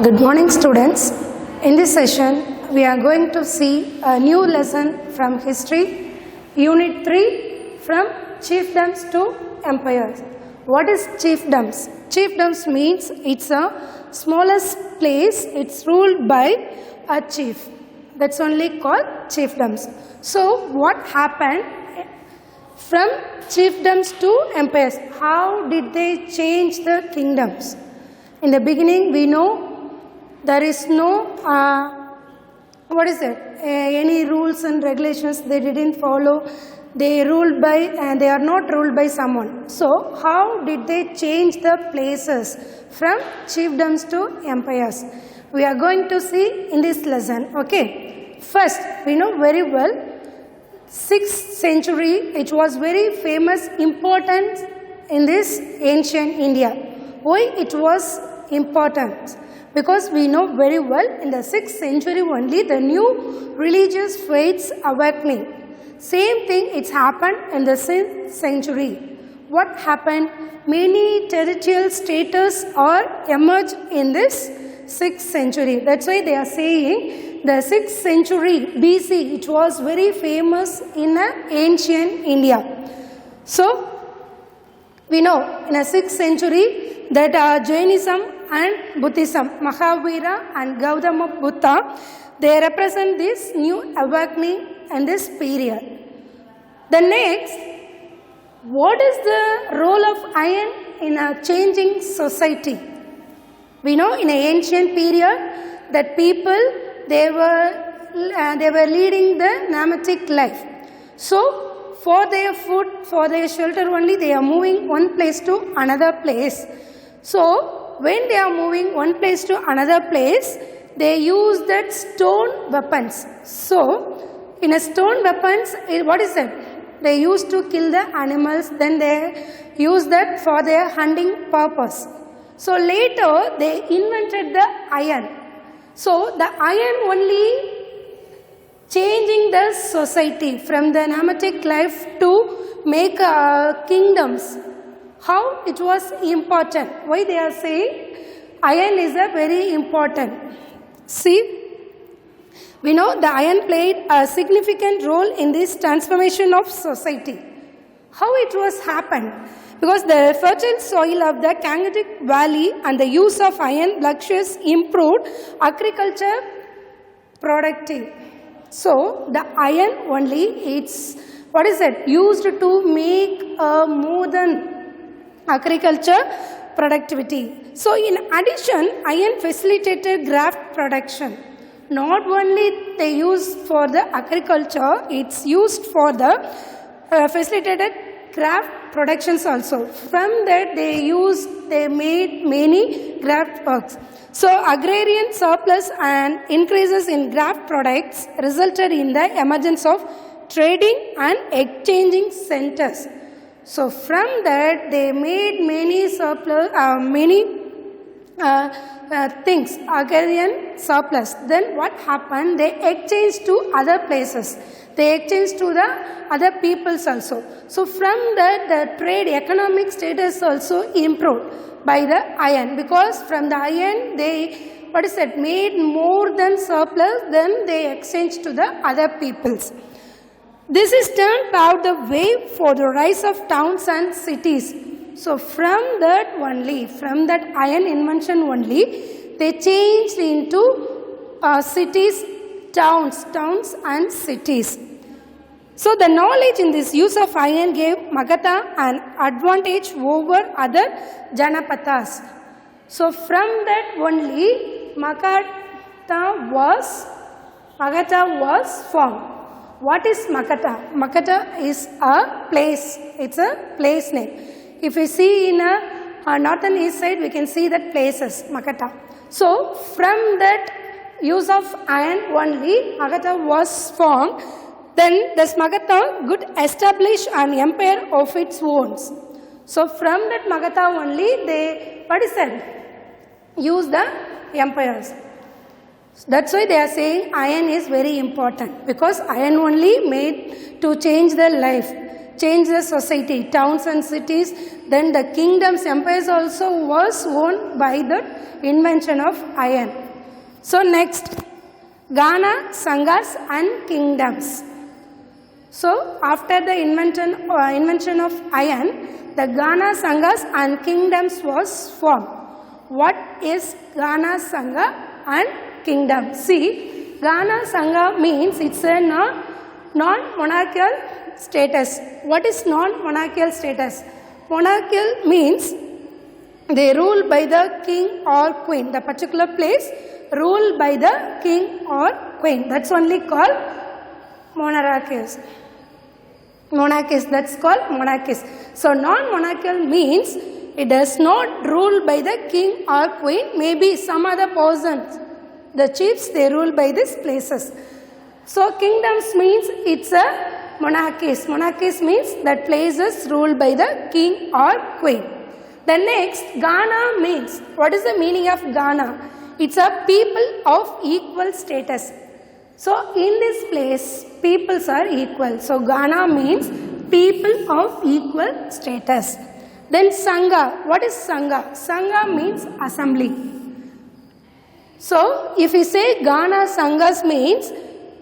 Good morning, students. In this session, we are going to see a new lesson from history, Unit 3, from chiefdoms to empires. What is chiefdoms? Chiefdoms means it's a smallest place, it's ruled by a chief. That's only called chiefdoms. So, what happened from chiefdoms to empires? How did they change the kingdoms? In the beginning, we know there is no, any rules and regulations they didn't follow. They ruled by, they are not ruled by someone. So, how did they change the places from chiefdoms to empires? We are going to see in this lesson, okay. First, we know very well, 6th century, it was very famous, important in this ancient India. Why it was important? Because we know very well in the 6th century only the new religious faiths awakening. Same thing it's happened in the 6th century. What happened? Many territorial states are emerged in this 6th century. That's why they are saying the 6th century BC, it was very famous in ancient India. So, we know in the 6th century that Jainism and Buddhism, Mahavira and Gautama Buddha, they represent this new awakening and this period. The next, what is the role of iron in a changing society? We know in an ancient period that people, they were leading the nomadic life. So, for their food, for their shelter only, they are moving one place to another place. So, when they are moving one place to another place, they use that stone weapons. So, in a stone weapons, what is it? They used to kill the animals, then they use that for their hunting purpose. So, later they invented the iron. So, the iron only changing the society from the nomadic life to make kingdoms. How it was important? Why they are saying iron is a very important. See, we know the iron played a significant role in this transformation of society. How it was happened? Because the fertile soil of the Gangetic Valley and the use of iron blocks improved agriculture productivity. So, the iron only, it's, used to make more than agriculture productivity. So, in addition, iron facilitated graft production. Not only they use for the agriculture, it's used for the facilitated graft productions also. From that they made many graft works. So, agrarian surplus and increases in graft products resulted in the emergence of trading and exchanging centers. So, from that they made many surplus, things, agrarian surplus. Then what happened? They exchanged to other places. They exchanged to the other peoples also. So, from that the trade economic status also improved by the iron, because from the iron they made more than surplus, then they exchanged to the other peoples. This is turned out the way for the rise of towns and cities. So, from that only, from that iron invention only, they changed into cities, towns and cities. So, the knowledge in this use of iron gave Magadha an advantage over other Janapathas. So, from that only, Magadha was formed. What is Magadha? Magadha is a place. It's a place name. If we see in a northern east side, we can see that places, Magadha. So, from that use of iron only, Magadha was formed. Then this Magadha could establish an empire of its own. So, from that Magadha only, they, use the empires. That's why they are saying iron is very important, because iron only made to change their life. changed the society, towns and cities. Then the kingdoms, empires also was won by the invention of iron. So next, Gana, Sanghas and kingdoms. So after the invention of iron, the Gana, Sanghas and kingdoms was formed. What is Gana, Sangha and kingdom? See, Gana, Sangha means it's a non-monarchical status. What is non-monarchical status? Monarchical means they rule by the king or queen. The particular place ruled by the king or queen. That's only called monarchies. That's called monarchies. So non-monarchical means it does not rule by the king or queen. Maybe some other persons. The chiefs, they rule by these places. So kingdoms means it's a monarchies. Monarchies means that places ruled by the king or queen. The next, Gana means, what is the meaning of Gana? It's a people of equal status. So in this place, peoples are equal. So Gana means people of equal status. Then Sangha, what is Sangha? Sangha means assembly. So if we say Gana Sanghas means,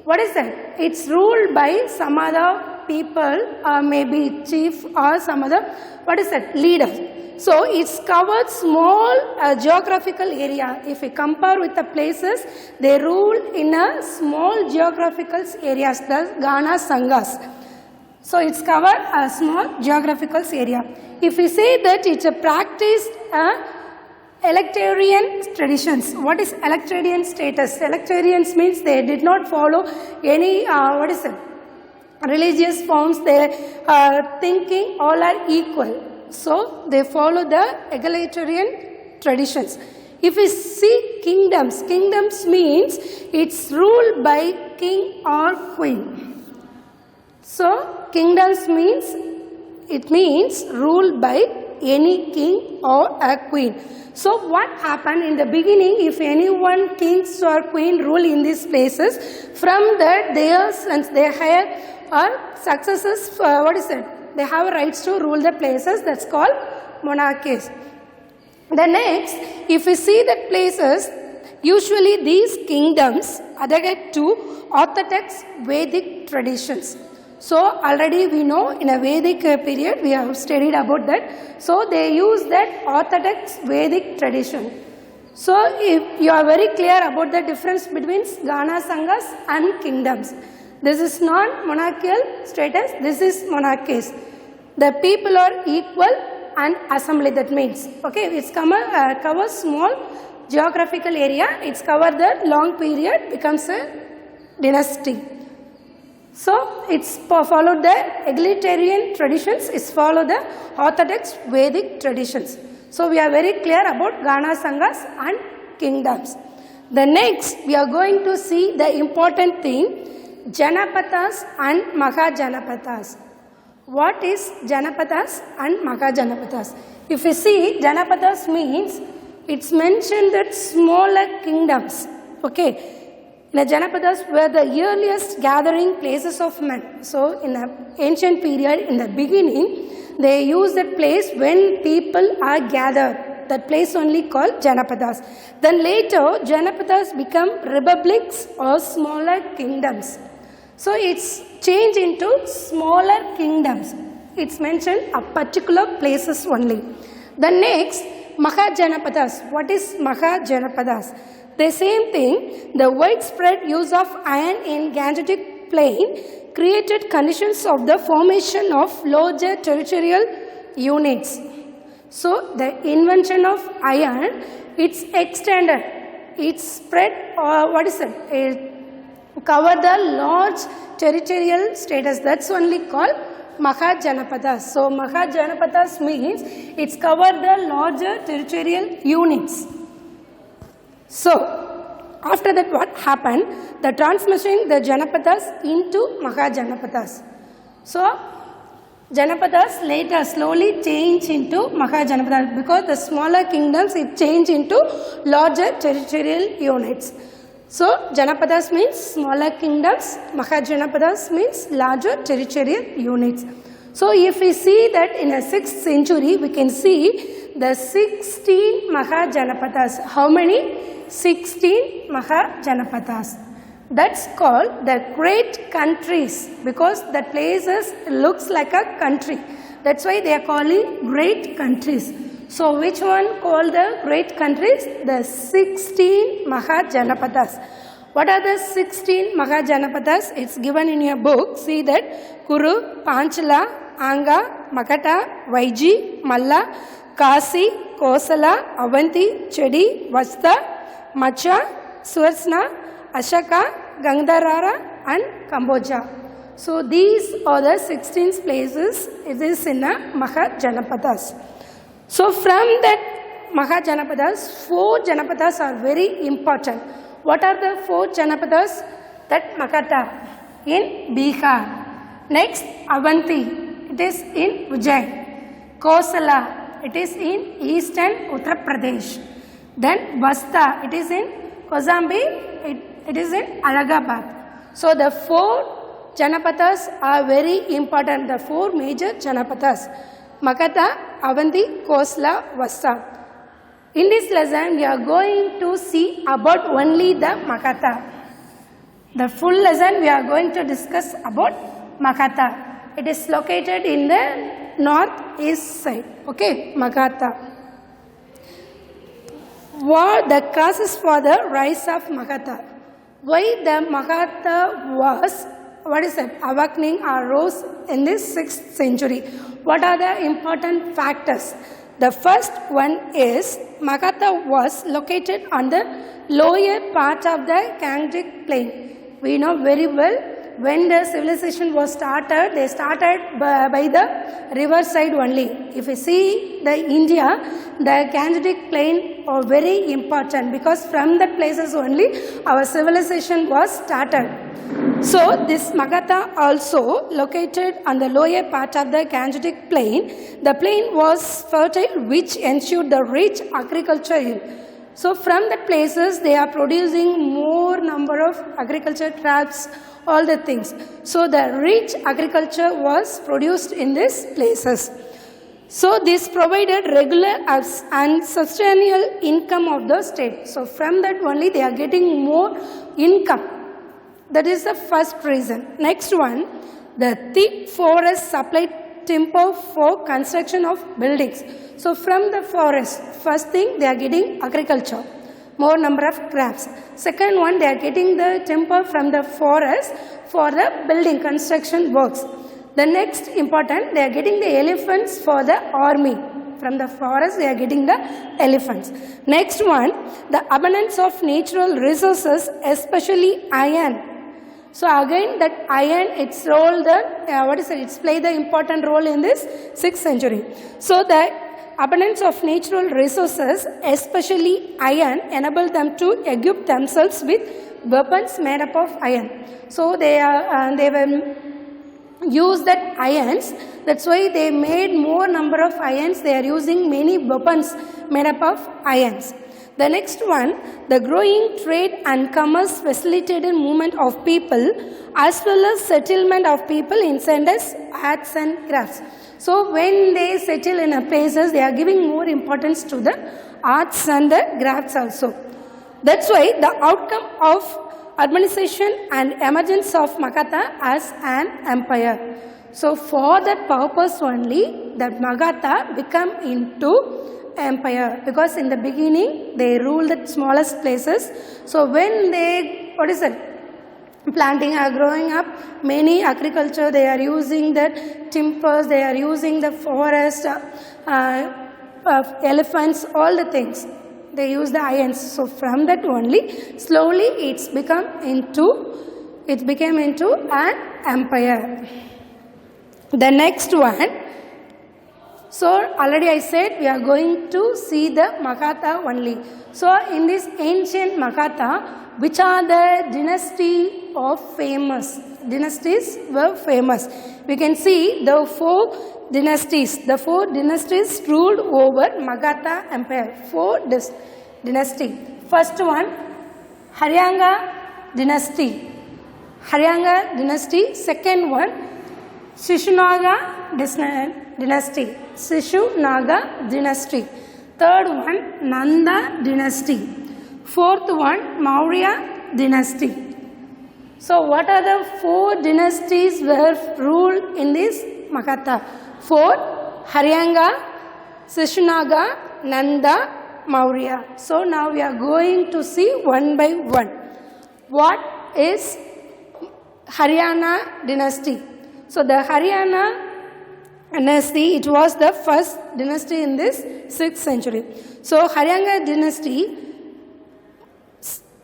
what is that? It's ruled by some other people, or maybe chief or some other, what is that? Leader. So it's covered small geographical area. If we compare with the places, they rule in a small geographical areas, the Gana Sanghas. So it's covered a small geographical area. If we say that it's a practiced electarian traditions. What is electarian status? Electarians means they did not follow any, religious forms. Their thinking all are equal. So they follow the egalitarian traditions. If we see kingdoms, kingdoms means it's ruled by king or queen. So kingdoms means, it means ruled by any king or a queen. So what happened in the beginning, if anyone kings or queen rule in these places, from that they have successors, they have rights to rule the places, that's called monarchies. The next, if we see the places, usually these kingdoms adhere to orthodox Vedic traditions. So already we know in a Vedic period we have studied about that. So they use that orthodox Vedic tradition. So if you are very clear about the difference between Gana Sanghas and kingdoms. This is non-monarchical status, this is monarchies. The people are equal and assembly, that means. Okay, it's covers small geographical area, it's covered the long period, becomes a dynasty. So it's followed the egalitarian traditions, it's followed the orthodox Vedic traditions. So we are very clear about Gana Sanghas and kingdoms. The next we are going to see the important thing, Janapadas and Mahajanapadas. What is Janapadas and Mahajanapadas? If you see, Janapadas means, it's mentioned that smaller kingdoms. Okay. The Janapadas were the earliest gathering places of men. So in the ancient period, in the beginning, they used that place when people are gathered. That place only called Janapadas. Then later, Janapadas become republics or smaller kingdoms. So it's changed into smaller kingdoms. It's mentioned a particular places only. The next, Mahajanapadas. What is Mahajanapadas? The same thing, the widespread use of iron in Gangetic Plain created conditions of the formation of larger territorial units. So the invention of iron, it's extended, it's spread, it covered the large territorial status. That's only called Mahajanapadas. So Mahajanapadas means it's covered the larger territorial units. So, after that what happened? The transmission the Janapadas into Mahajanapadas. So, Janapadas later slowly changed into Mahajanapadas because the smaller kingdoms it changed into larger territorial units. So, Janapadas means smaller kingdoms, Mahajanapadas means larger territorial units. So if we see that in the 6th century, we can see the 16 Mahajanapadas. How many? 16 Mahajanapadas. That's called the great countries, because the places looks like a country. That's why they are calling great countries. So which one called the great countries? The 16 Mahajanapadas. What are the 16 Mahajanapadas? It's given in your book. See that Kuru, Panchala, Anga, Magadha, Vaiji, Malla, Kasi, Kosala, Avanti, Chedi, Vasta, Macha, Suvarsna, Ashaka, Gandhara and Cambodia. So these are the 16 places. It is in a Mahajanapadas. So from that Mahajanapadas, 4 Janapadas are very important. What are the 4 Janapadas? That Magadha in Bihar. Next, Avanti, it is in Ujjain. Kosala, it is in eastern Uttar Pradesh. Then Vasta, it is in Kozambi, it is in Allahabad. So the 4 Janapadas are very important. The 4 major Janapadas: Magadha, Avanti, Kosala, Vasta. In this lesson, we are going to see about only the Magadha. The full lesson we are going to discuss about Magadha. It is located in the northeast side. Okay, Magadha. What the causes for the rise of Magadha? Why the Magadha was, awakening or rose in this 6th century? What are the important factors? The first one is Magadha was located on the lower part of the Gangetic plain. We know very well when the civilization was started, they started by the river side only. If you see the India, the Gangetic plain are very important, because from that places only our civilization was started. So this Magadha also located on the lower part of the Gangetic plain. The plain was fertile, which ensured the rich agriculture yield. So from the places they are producing more number of agriculture crops, all the things. So the rich agriculture was produced in these places. So this provided regular and sustainable income of the state. So from that only they are getting more income. That is the first reason. Next one, the thick forest supplied timber for construction of buildings. So from the forest, first thing they are getting agriculture, more number of crops. Second one, they are getting the timber from the forest for the building construction works. The next important, they are getting the elephants for the army. From the forest, they are getting the elephants. Next one, the abundance of natural resources, especially iron. So again, that iron, it's role it's played the important role in this 6th century. So the abundance of natural resources, especially iron, enabled them to equip themselves with weapons made up of iron. So they were use that irons. That's why they made more number of irons. They are using many weapons made up of irons. The next one, the growing trade and commerce facilitated movement of people as well as settlement of people in centers, arts and crafts. So when they settle in a places, they are giving more importance to the arts and the crafts also. That's why the outcome of urbanization and emergence of Magadha as an empire. So for that purpose only, that Magadha become into empire, because in the beginning they ruled the smallest places. So when they, planting are growing up, many agriculture, they are using the timbers, they are using the forest, elephants, all the things. They use the irons. So from that only, slowly it became into an empire. The next one, so already I said we are going to see the Magadha only. So in this ancient Magadha, which are the dynasties were famous. We can see the 4 dynasties. The 4 dynasties ruled over Magadha Empire. 4 dynasty. First one, Haryanga dynasty. Second one, Shishunaga dynasty. Shishunaga dynasty. Third one, Nanda dynasty. Fourth one, Maurya dynasty. So what are the 4 dynasties were ruled in this Magadha? 4, Haryanga, Shishunaga, Nanda, Maurya. So now we are going to see one by one. What is Haryana dynasty? So the Haryana dynasty, it was the first dynasty in this 6th century. So Haryanga dynasty,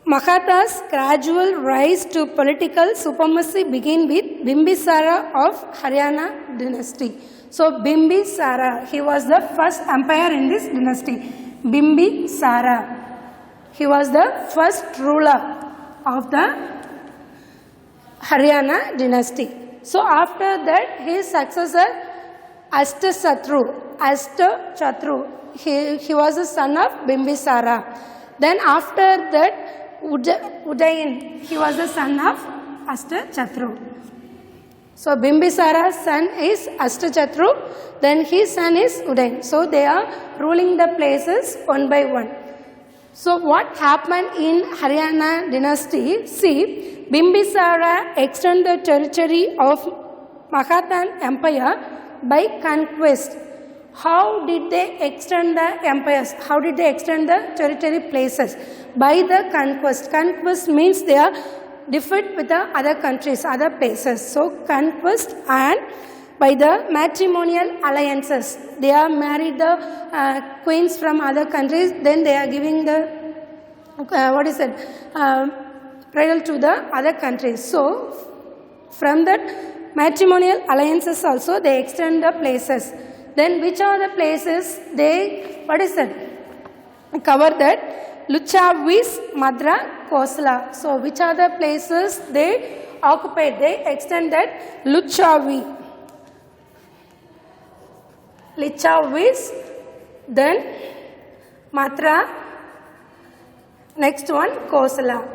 Magadha's gradual rise to political supremacy began with Bimbisara of Haryana dynasty. So Bimbisara, he was the first empire in this dynasty. Bimbisara, he was the first ruler of the Haryana dynasty. So after that, his successor Ashtasatru, he was the son of Bimbisara. Then after that, Udayan, he was the son of Ashtasatru. So Bimbisara's son is Ashtasatru, then his son is Udayan. So they are ruling the places one by one. So what happened in Haryana dynasty? See, Bimbisara extended the territory of Magadhan Empire by conquest. How did they extend the empires? How did they extend the territory places? By the conquest. Conquest means they are defeat with the other countries, other places. So conquest, and by the matrimonial alliances. They are married the queens from other countries, then they are giving the bridal to the other countries. So from that matrimonial alliances also they extend the places. Then which are the places they, cover that? Luchavis, Madra, Kosala. So which are the places they occupied? They extend that Luchavis, then Matra, next one Kosala.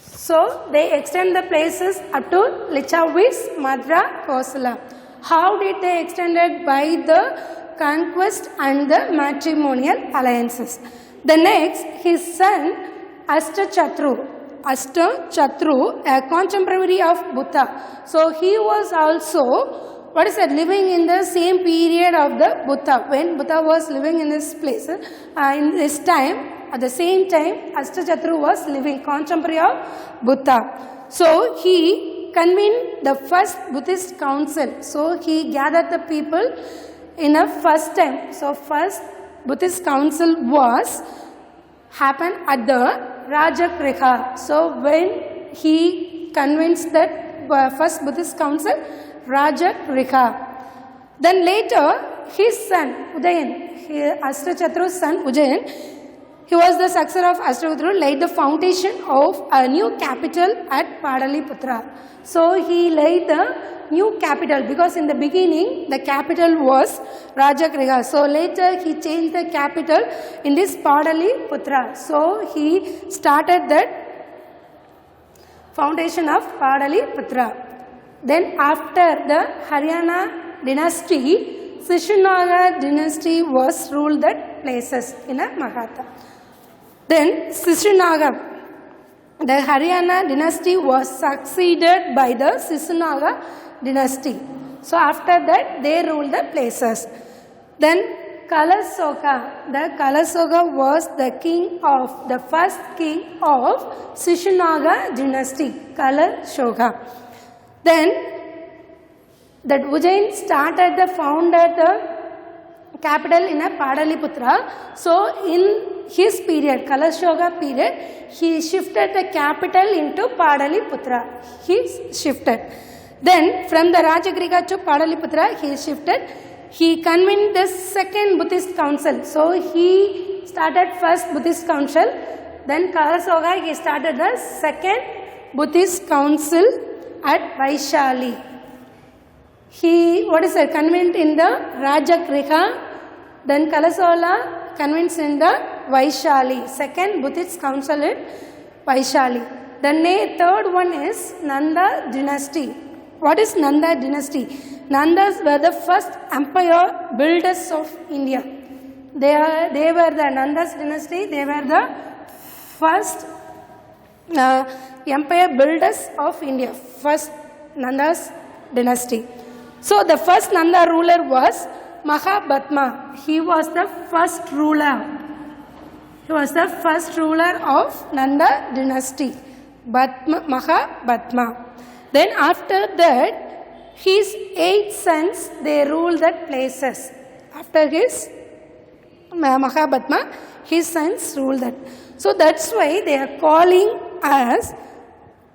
So they extend the places up to Lichavis, Madra, Kosala. How did they extend it? By the conquest and the matrimonial alliances. The next, his son Ashtasatru, a contemporary of Buddha. So he was also living in the same period of the Buddha. When Buddha was living in this place, in this time, at the same time, Ashtasatru was living, contemporary of Buddha. So he convened the first Buddhist council. So he gathered the people in a first time. So first Buddhist council happened at the Rajagriha. So when he convinced that first Buddhist council, Rajagriha. Then later his son Udayan, Ashtasatru's son Udayan, he was the successor of Ashtasatru, laid the foundation of a new capital at Padaliputra. So he laid the new capital, because in the beginning the capital was Rajagriha. So later he changed the capital in this Padaliputra. So he started that foundation of Padaliputra. Then after the Haryana dynasty, Shishunaga dynasty was ruled that places in a Magadha. Then Shishunaga, the Haryana dynasty was succeeded by the Shishunaga dynasty. So after that they ruled the places. Then Kalasoga, the Kalasoga was the first king of Shishunaga dynasty, Kalasoga. Then that Ujjain founded the capital in a Padaliputra. So in his period, Kalasoga period, he shifted the capital into Padaliputra. He shifted. Then from the Rajagriha to Padaliputra, he shifted. He convened the second Buddhist council. So he started first Buddhist council. Then Kalasoga, he started the second Buddhist council at Vaishali. He convened in the Rajagriha. Then Kalasoga convenes in the Vaishali, second Buddhist council in Vaishali. The third one is Nanda dynasty. What is Nanda dynasty? Nandas were the first empire builders of India. They were the Nandas dynasty. They were the first empire builders of India. First Nandas dynasty. So the first Nanda ruler was Mahabhatma. He was the first ruler. He was the first ruler of Nanda dynasty. Mahabhatma. Then after that, his 8 sons, they ruled that places. After his Mahabhatma, his sons ruled that. So that's why they are calling as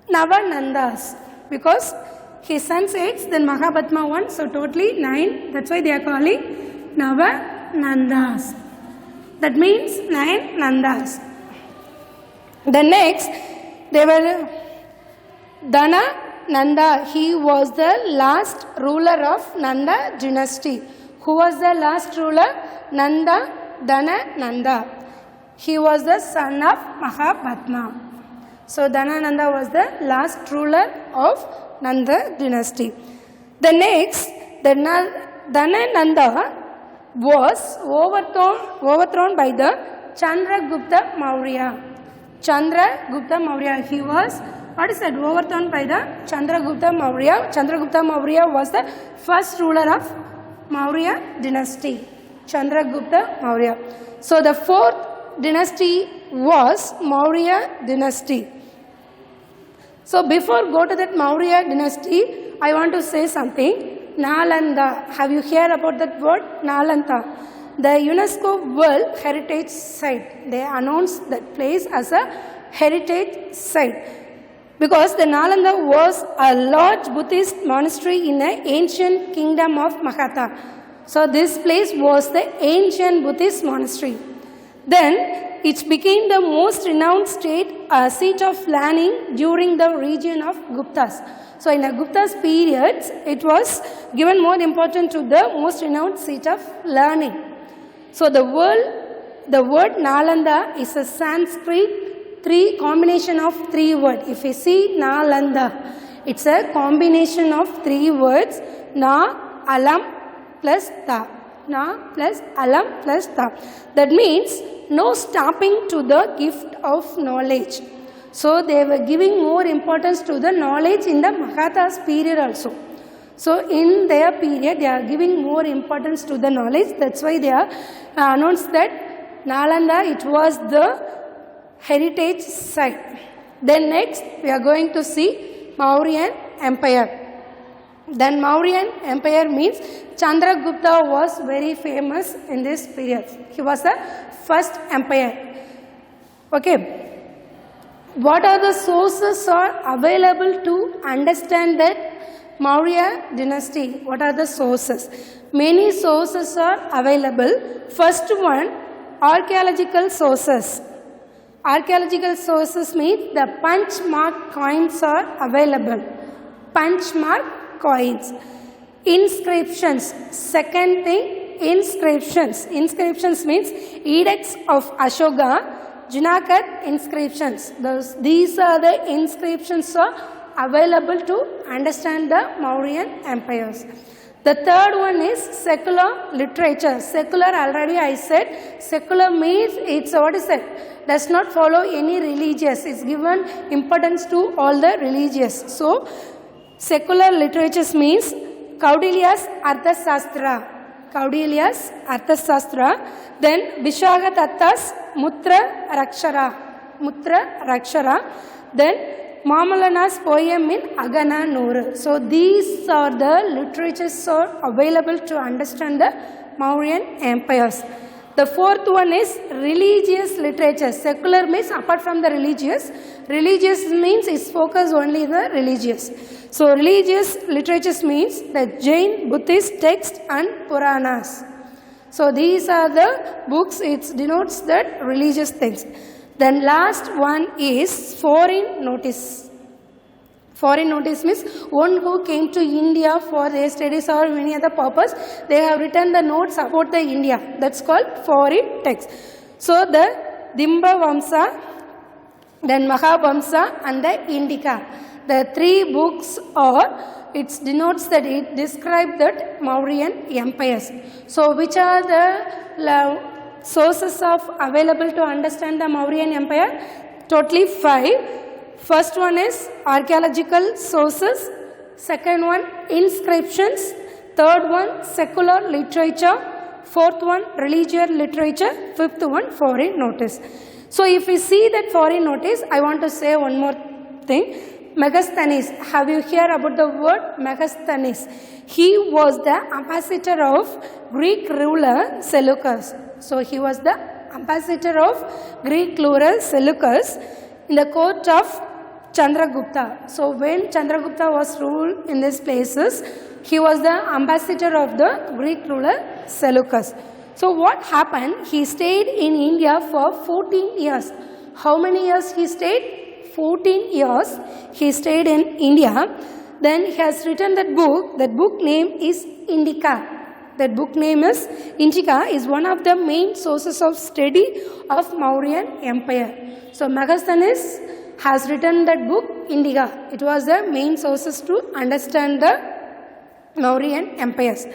Navanandas. Because his sons 8, then Mahabhatma 1, so totally 9. That's why they are calling Navanandas. That means 9 Nandas. The next, they were Dana Nanda. He was the last ruler of Nanda dynasty. Who was the last ruler? Nanda Dana Nanda. He was the son of Mahabhatma. So Dana Nanda was the last ruler of Nanda dynasty. The next, the Dana Nanda was overthrown by the Chandragupta Maurya. Chandragupta Maurya. He was, what is that? Overthrown by the Chandragupta Maurya. Chandragupta Maurya was the first ruler of Maurya dynasty. Chandragupta Maurya. So the fourth dynasty was Maurya dynasty. So before go to that Maurya dynasty, I want to say something. Nalanda. Have you heard about that word? Nalanda. The UNESCO World Heritage Site. They announced that place as a heritage site. Because the Nalanda was a large Buddhist monastery in the ancient kingdom of Magadha. So this place was the ancient Buddhist monastery. Then it became the most renowned seat of learning during the region of Guptas. So in the Gupta's periods, it was given more importance to the most renowned seat of learning. So the word Nalanda is a Sanskrit combination of 3 words. If you see Nalanda, it's a combination of 3 words. Na, alam plus ta. Na plus alam plus ta. That means no stopping to the gift of knowledge. So they were giving more importance to the knowledge in the Magadha's period also. So in their period, they are giving more importance to the knowledge. That's why they are announced that Nalanda, it was the heritage site. Then next, we are going to see Mauryan Empire. Then Mauryan Empire means Chandragupta was very famous in this period. He was the first empire. Okay. What are the sources are available to understand that Maurya dynasty? What are the sources? Many sources are available. First one, archaeological sources. Archaeological sources means the punch mark coins are available. Punch mark coins. Inscriptions. Second thing, inscriptions. Inscriptions means edicts of Ashoka. Junagadh inscriptions. These are the inscriptions are available to understand the Mauryan empires. The third one is secular literature. Secular, already I said, secular means it's what is it? Does not follow any religious. It's given importance to all the religious. So, secular literature means Kaudilya's Arthashastra. Kaudilya's Arthashastra. Then Vishwadatta's Mutra Rakshara. Then Mamalana's poem in Agana Noor. So these are the literatures are available to understand the Mauryan empires. The fourth one is religious literature. Secular means apart from the religious. Religious means it's focused only the religious. So religious literatures means the Jain, Buddhist text and Puranas. So these are the books, it denotes that religious things. Then last one is foreign notice. Foreign notice means one who came to India for their studies or any other purpose, they have written the notes about the India. That's called foreign text. So the Dimba Vamsa, then Mahavamsa and the Indica. The 3 books are it denotes that it describes that Mauryan empires. So which are the sources of available to understand the Mauryan empire? Totally 5. First one is archaeological sources, second one inscriptions, third one secular literature, fourth one religious literature, fifth one foreign notice. So if we see that foreign notice, I want to say one more thing. Megasthenes, have you heard about the word Megasthenes? He was the ambassador of Greek ruler Seleucus. So he was the ambassador of Greek ruler Seleucus in the court of Chandragupta. So when Chandragupta was ruled in these places, he was the ambassador of the Greek ruler Seleucus. So what happened? He stayed in India for 14 years. How many years he stayed? 14 years he stayed in India. Then he has written that book. That book name is Indica. That book name is Indica, is one of the main sources of study of Mauryan Empire. So Megasthenes has written that book Indica. It was the main sources to understand the Mauryan empires.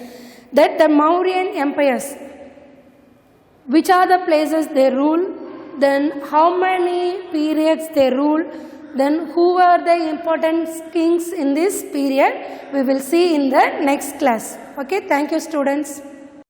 That the Mauryan empires, which are the places they rule, then how many periods they rule, then who are the important kings in this period, we will see in the next class. Okay, thank you students.